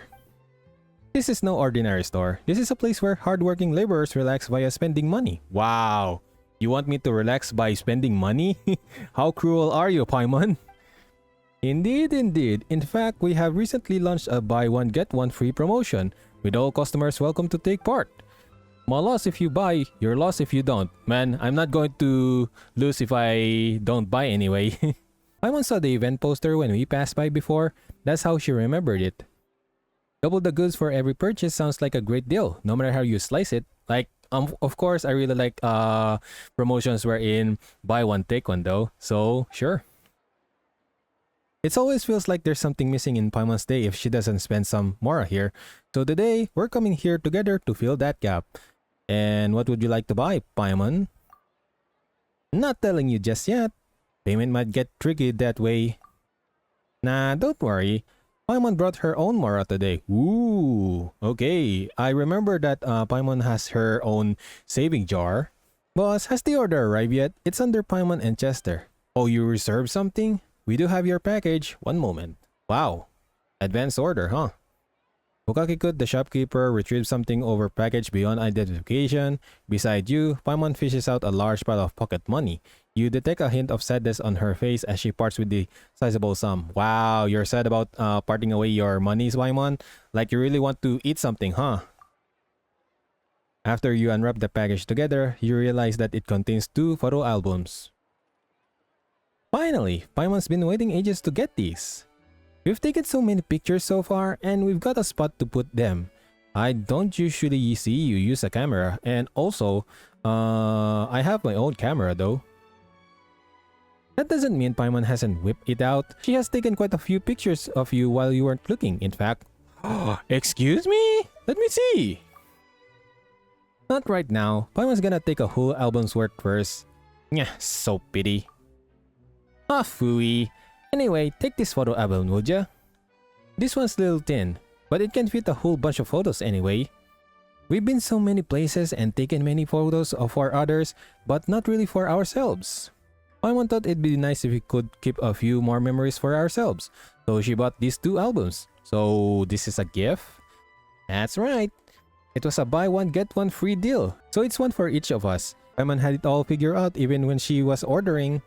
This is no ordinary store. This is a place where hardworking laborers relax via spending money. Wow! You want me to relax by spending money? How cruel are you, Paimon? Indeed, indeed. In fact, we have recently launched a buy one get one free promotion, with all customers welcome to take part. My loss if you buy, your loss if you don't. Man, I'm not going to lose if I don't buy anyway. Paimon saw the event poster when we passed by before. That's how she remembered it. Double the goods for every purchase sounds like a great deal, no matter how you slice it. Like, of course, I really like promotions wherein buy one take one though. So sure. It always feels like there's something missing in Paimon's day if she doesn't spend some Mora here. So today, we're coming here together to fill that gap. And what would you like to buy, Paimon? Not telling you just yet. Payment might get tricky that way. Nah, don't worry. Paimon brought her own Mora today. Ooh, okay. I remember that Paimon has her own saving jar. Boss, has the order arrived yet? It's under Paimon and Chester. Oh, you reserved something? We do have your package. One moment. Wow. Advanced order, huh? Bukakikut, the shopkeeper, retrieves something over package beyond identification. Beside you, Paimon fishes out a large pile of pocket money. You detect a hint of sadness on her face as she parts with the sizable sum. Wow, you're sad about parting away your monies, Paimon? Like you really want to eat something, huh? After you unwrap the package together, you realize that it contains 2 photo albums. Finally, Paimon's been waiting ages to get these. We've taken so many pictures so far, and we've got a spot to put them. I don't usually see you use a camera, and also, I have my own camera though. That doesn't mean Paimon hasn't whipped it out. She has taken quite a few pictures of you while you weren't looking, in fact. Excuse me? Let me see. Not right now. Paimon's gonna take a whole album's worth first. Nyah, so pity. Ah, phooey. Anyway, take this photo album, would ya? This one's a little thin, but it can fit a whole bunch of photos anyway. We've been so many places and taken many photos for others, but not really for ourselves. Paimon thought it'd be nice if we could keep a few more memories for ourselves, so she bought these 2 albums. So this is a gift? That's right. It was a buy one get one free deal, so it's one for each of us. Paimon had it all figured out even when she was ordering.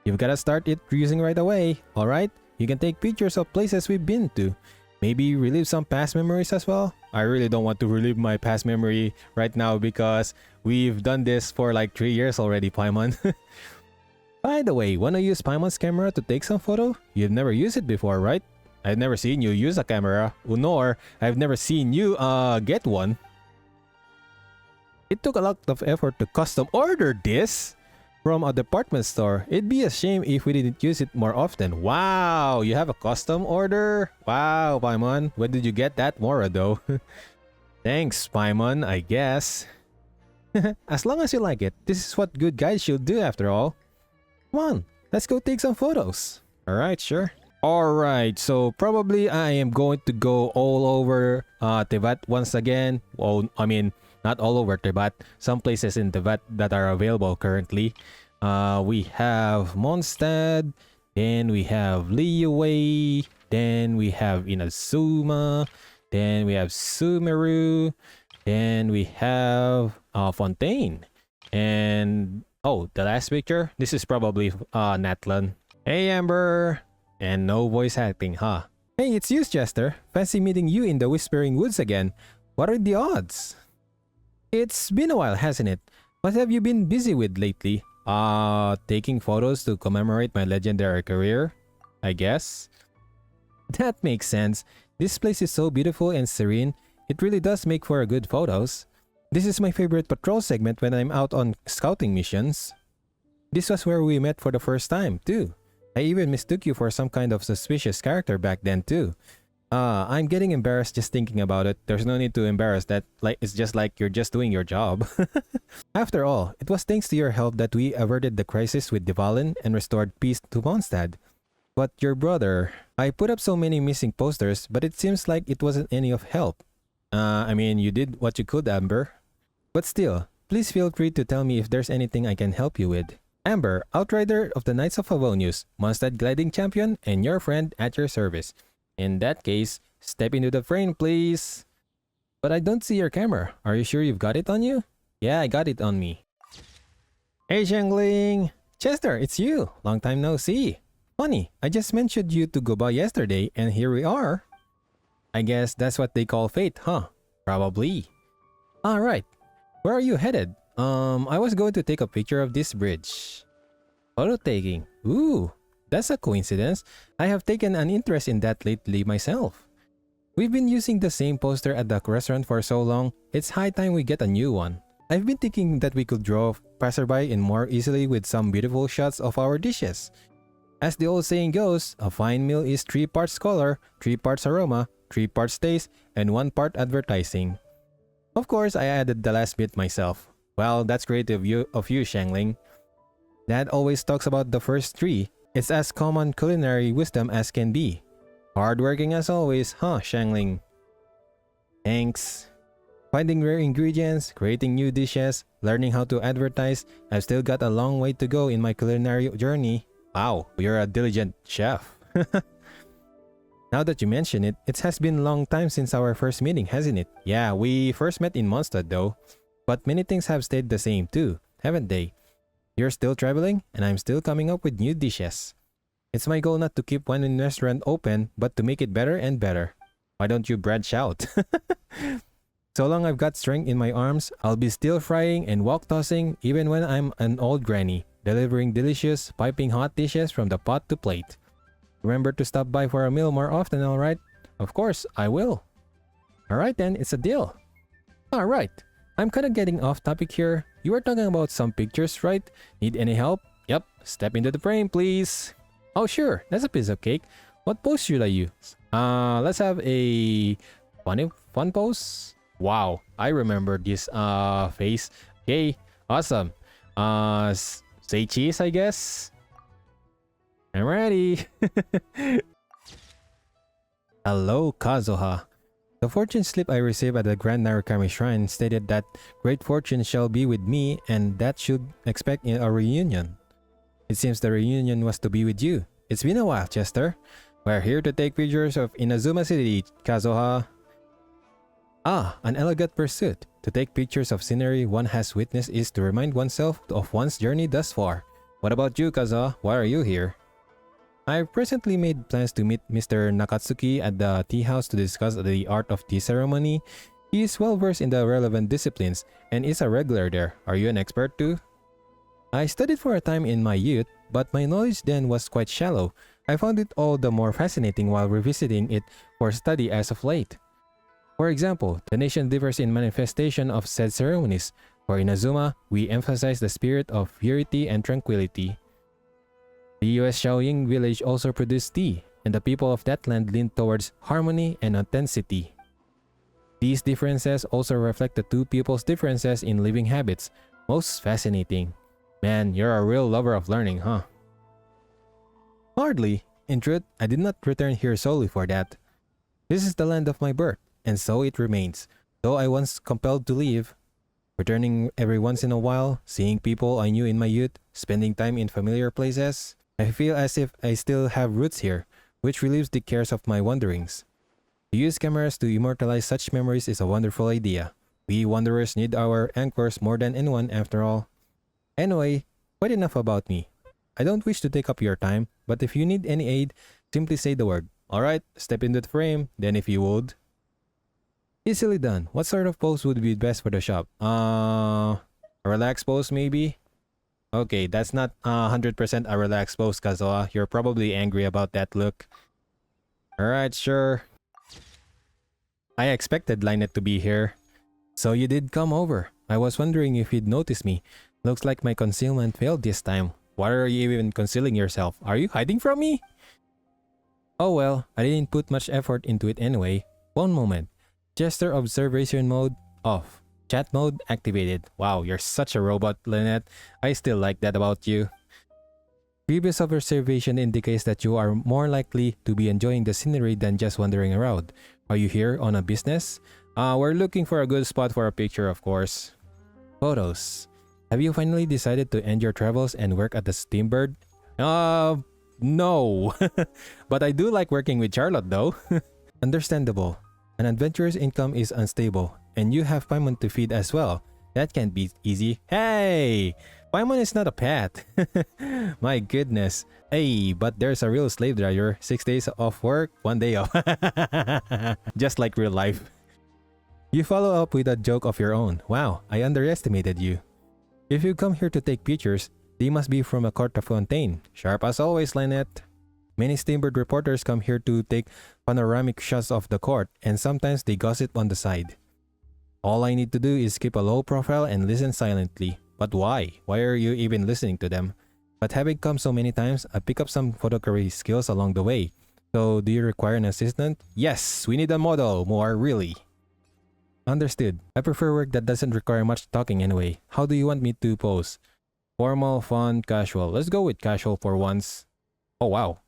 You've gotta start it using right away, alright? You can take pictures of places we've been to. Maybe relive some past memories as well? I really don't want to relive my past memory right now because we've done this for like 3 years already, Paimon. By the way, wanna use Paimon's camera to take some photo? You've never used it before, right? I've never seen you use a camera, nor I've never seen you get one. It took a lot of effort to custom order this from a department store. It'd be a shame if we didn't use it more often. Wow, you have a custom order? Wow, Paimon. When did you get that Mora though? Thanks, Paimon, I guess. As long as you like it, this is what good guys should do after all. Come on, let's go take some photos. Alright, sure. Alright, so probably I am going to go all over Teyvat once again. Well, I mean, not all over Teyvat. Some places in Teyvat that are available currently. We have Mondstadt, then we have Liyue, then we have Inazuma, then we have Sumeru, then we have Fontaine. And oh, the last picture, this is probably NATLAN. Hey Amber! And no voice acting, huh? Hey, it's you, Chester. Fancy meeting you in the Whispering Woods again. What are the odds? It's been a while, hasn't it? What have you been busy with lately? Taking photos to commemorate my legendary career, I guess. That makes sense. This place is so beautiful and serene. It really does make for good photos. This is my favorite patrol segment when I'm out on scouting missions. This was where we met for the first time, too. I even mistook you for some kind of suspicious character back then too. I'm getting embarrassed just thinking about it. There's no need to embarrass that. Like, it's just like you're just doing your job. After all, it was thanks to your help that we averted the crisis with Dvalin and restored peace to Mondstadt. But your brother... I put up so many missing posters, but it seems like it wasn't any of help. I mean, you did what you could, Amber. But still, please feel free to tell me if there's anything I can help you with. Amber, Outrider of the Knights of Favonius, Mondstadt Gliding Champion, and your friend at your service. In that case, step into the frame, please. But I don't see your camera. Are you sure you've got it on you? Yeah, I got it on me. Hey, Xiangling! Chester, it's you! Long time no see. Funny, I just mentioned you to Goba yesterday, and here we are. I guess that's what they call fate, huh? Probably. Alright, where are you headed? I was going to take a picture of this bridge. Photo taking. Ooh, that's a coincidence. I have taken an interest in that lately myself. We've been using the same poster at the restaurant for so long, it's high time we get a new one. I've been thinking that we could draw passerby in more easily with some beautiful shots of our dishes. As the old saying goes, a fine meal is 3 parts color, 3 parts aroma, 3 parts taste, and 1 part advertising. Of course, I added the last bit myself. Well, that's great of you, Xiangling. Dad always talks about the first 3. It's as common culinary wisdom as can be. Hardworking as always, huh, Xiangling? Thanks. Finding rare ingredients, creating new dishes, learning how to advertise, I've still got a long way to go in my culinary journey. Wow, you're a diligent chef. Now that you mention it, it has been a long time since our first meeting, hasn't it? Yeah, we first met in Mondstadt though. But many things have stayed the same too, haven't they? You're still traveling, and I'm still coming up with new dishes. It's my goal not to keep one restaurant open, but to make it better and better. Why don't you branch out? So long I've got strength in my arms, I'll be still frying and wok tossing even when I'm an old granny, delivering delicious, piping hot dishes from the pot to plate. Remember to stop by for a meal more often, alright? Of course, I will. Alright then, it's a deal. Alright. I'm kinda getting off topic here. You were talking about some pictures, right? Need any help? Yep, step into the frame, please. Oh sure, that's a piece of cake. What pose should I use? Let's have a fun pose. Wow, I remember this face. Okay, awesome. Say cheese, I guess. I'm ready. Hello, Kazuha. The fortune slip I received at the Grand Narukami Shrine stated that great fortune shall be with me and that should expect a reunion. It seems the reunion was to be with you. It's been a while, Chester. We're here to take pictures of Inazuma City, Kazuha. Ah, an elegant pursuit. To take pictures of scenery one has witnessed is to remind oneself of one's journey thus far. What about you, Kazuha? Why are you here? I've presently made plans to meet Mr. Nakatsuki at the tea house to discuss the art of tea ceremony. He is well versed in the relevant disciplines and is a regular there. Are you an expert too? I studied for a time in my youth, but my knowledge then was quite shallow. I found it all the more fascinating while revisiting it for study as of late. For example, the nation differs in manifestation of said ceremonies. For Inazuma, we emphasize the spirit of purity and tranquility. The US Shaoying village also produced tea, and the people of that land leaned towards harmony and authenticity. These differences also reflect the two people's differences in living habits. Most fascinating. Man, you're a real lover of learning, huh? Hardly. in truth, I did not return here solely for that. This is the land of my birth, and so it remains. Though I once compelled to leave, returning every once in a while, seeing people I knew in my youth, spending time in familiar places, I feel as if I still have roots here, which relieves the cares of my wanderings. To use cameras to immortalize such memories is a wonderful idea. We wanderers need our anchors more than anyone after all. Anyway, quite enough about me. I don't wish to take up your time, but if you need any aid, simply say the word. Alright, step into the frame, then if you would. Easily done. What sort of pose would be best for the shop? A relaxed pose maybe? Okay, that's not 100% a relaxed pose, Kazuha. You're probably angry about that look. Alright, sure. I expected Lynette to be here. So you did come over. I was wondering if you'd notice me. Looks like my concealment failed this time. Why are you even concealing yourself? Are you hiding from me? Oh well, I didn't put much effort into it anyway. One moment. Gesture observation mode off. Chat mode activated. Wow, you're such a robot, Lynette. I still like that about you. Previous observation indicates that you are more likely to be enjoying the scenery than just wandering around. Are you here on a business? We're looking for a good spot for a picture, of course. Photos. Have you finally decided to end your travels and work at the Steambird? No. But I do like working with Charlotte though. Understandable. An adventurer's income is unstable, and you have Paimon to feed as well. That can't be easy. Hey! Paimon is not a pet. My goodness. Hey, but there's a real slave driver. 6 days off work, 1 day off. Just like real life. You follow up with a joke of your own. Wow, I underestimated you. If you come here to take pictures, they must be from a court of Fontaine. Sharp as always, Lynette. Many Steambird reporters come here to take panoramic shots of the court, and sometimes they gossip on the side. All I need to do is keep a low profile and listen silently. But why? Why are you even listening to them? But having come so many times, I pick up some photography skills along the way. So, do you require an assistant? Yes, we need a model, more really. Understood. I prefer work that doesn't require much talking anyway. How do you want me to pose? Formal, fun, casual. Let's go with casual for once. Oh wow.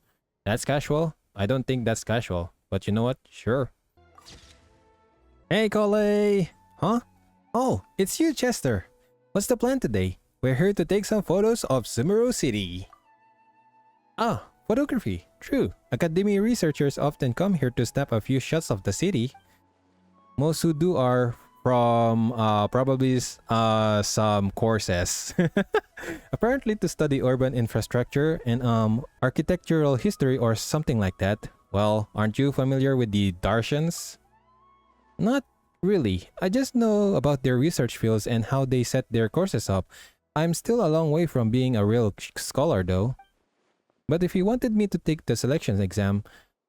That's casual? I don't think that's casual. But you know what? Sure. Hey, Cole! Huh? Oh, it's you, Chester. What's the plan today? We're here to take some photos of Sumeru City. Ah, photography. True. Academy researchers often come here to snap a few shots of the city. Most who do are from probably some courses. Apparently to study urban infrastructure and architectural history or something like that. Well, aren't you familiar with the Darshans? Not really. I just know about their research fields and how they set their courses up. I'm still a long way from being a real scholar though. But if you wanted me to take the selection exam,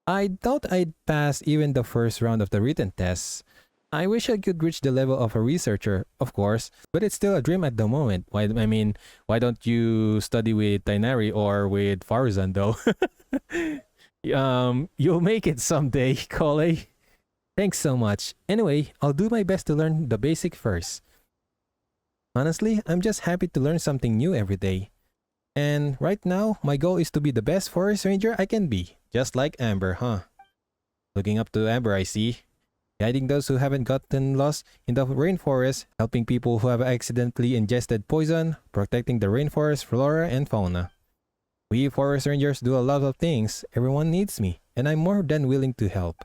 I doubt I'd pass even the first round of the written tests. I wish I could reach the level of a researcher, of course, but it's still a dream at the moment. Why don't you study with Tainari or with Farzan though? You'll make it someday, Cole. Thanks so much. Anyway, I'll do my best to learn the basic first. Honestly, I'm just happy to learn something new every day. And right now, my goal is to be the best forest ranger I can be. Just like Amber, huh? Looking up to Amber, I see. Guiding those who haven't gotten lost in the rainforest, helping people who have accidentally ingested poison, protecting the rainforest flora and fauna. We forest rangers do a lot of things. Everyone needs me, and I'm more than willing to help.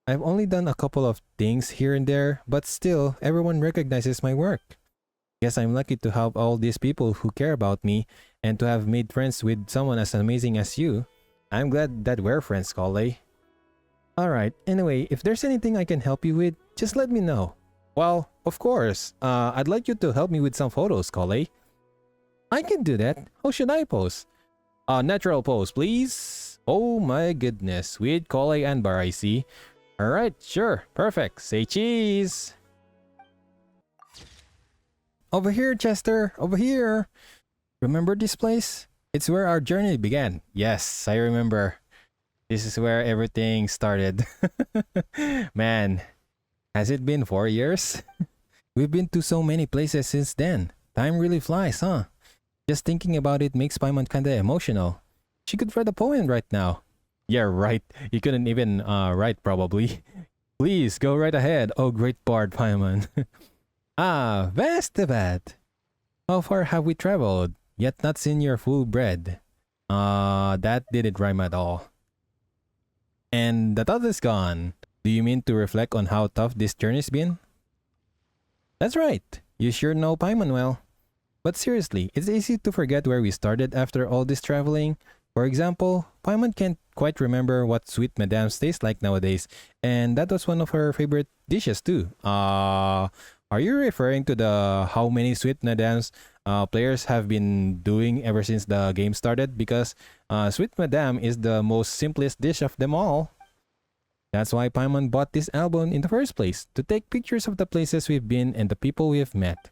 I've only done a couple of things here and there, but still, everyone recognizes my work. Guess I'm lucky to help all these people who care about me, and to have made friends with someone as amazing as you. I'm glad that we're friends, Cole. Alright, anyway, if there's anything I can help you with, just let me know. Well, of course. I'd like you to help me with some photos, Cole. I can do that. How should I pose? Natural pose, please. Oh my goodness, with Cole and Bar, I see. Alright, sure, perfect. Say cheese. Over here, Chester, over here. Remember this place? It's where our journey began. Yes, I remember. This is where everything started. Man, has it been 4 years? We've been to so many places since then. Time really flies, huh? Just thinking about it makes Paimon kinda emotional. she could write a poem right now. Yeah, right. You couldn't even write probably. Please go right ahead. Oh, great bard, Paimon. Vestibat. How far have we traveled? Yet not seen your full bread. That didn't rhyme at all. And the thought is gone. Do you mean to reflect on how tough this journey's been? That's right. You sure know Paimon well. But seriously, it's easy to forget where we started after all this traveling. For example, Paimon can't quite remember what sweet madams taste like nowadays, and that was one of her favorite dishes too. Are you referring to the how many sweet madams players have been doing ever since the game started? Because sweet madam is the most simplest dish of them all. That's why Paimon bought this album in the first place, to take pictures of the places we've been and the people we have met.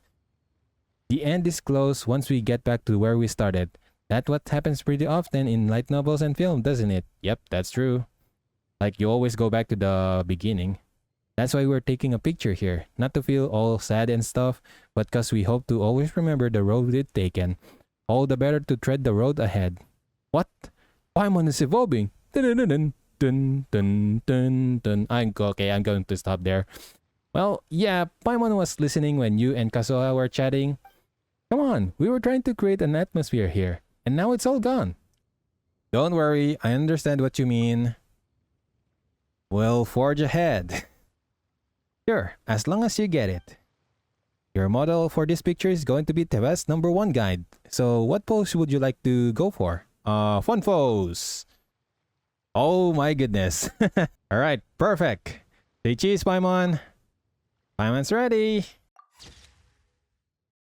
The end is close once we get back to where we started. That's what happens pretty often in light novels and film, doesn't it? Yep, that's true. Like you always go back to the beginning. That's why we're taking a picture here. Not to feel all sad and stuff, but because we hope to always remember the road we've taken. All the better to tread the road ahead. What? Paimon is evolving. Dun dun dun dun dun dun. I'm going to stop there. Well, yeah, Paimon was listening when you and Kazuha were chatting. Come on, we were trying to create an atmosphere here, and now it's all gone. Don't worry, I understand what you mean. We'll forge ahead. Sure, as long as you get it. Your model for this picture is going to be Teva's #1 guide. So what pose would you like to go for? Fun pose. Oh my goodness. Alright, perfect. Say cheese, Paimon. Paimon's ready.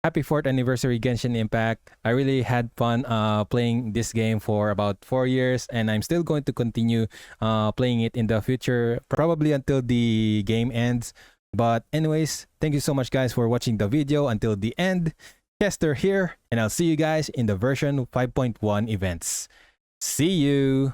Happy 4th anniversary Genshin Impact. I really had fun playing this game for about 4 years, and I'm still going to continue playing it in the future, probably until the game ends. But anyways, thank you so much guys for watching the video until the end. Chester here, and I'll see you guys in the version 5.1 events. See you!